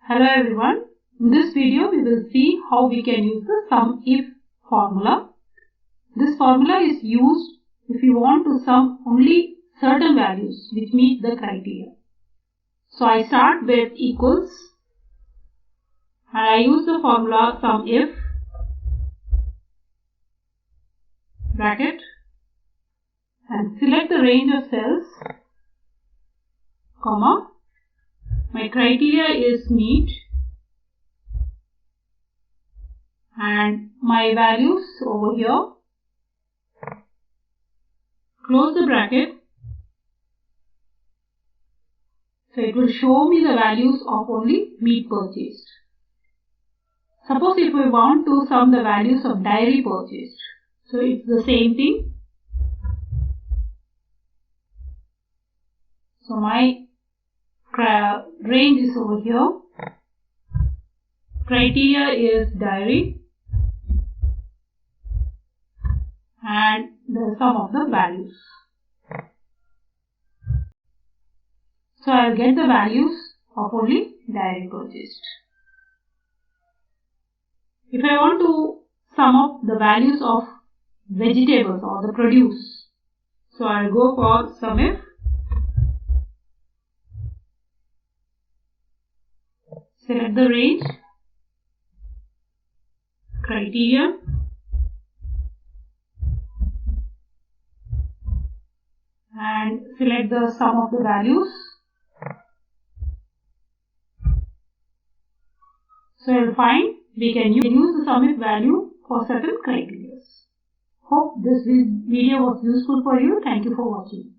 Hello everyone. In this video we will see how we can use the SUMIF formula. This formula is used if you want to sum only certain values which meet the criteria. So I start with equals and I use the formula SUMIF bracket and select the range of cells, comma. My criteria is meet and my values over here, close the bracket. So it will show me the values of only meat purchased. Suppose if we want to sum the values of dairy purchased, so it's the same thing. So my range is over here, criteria is dairy and the sum of the values. So I will get the values of only dairy purchased. If I want to sum up the values of vegetables or the produce, so I will go for SUMIF. Select the range, criteria, and select the sum of the values. So you will find we can use the SUMIF value for certain criteria. Hope this video was useful for you. Thank you for watching.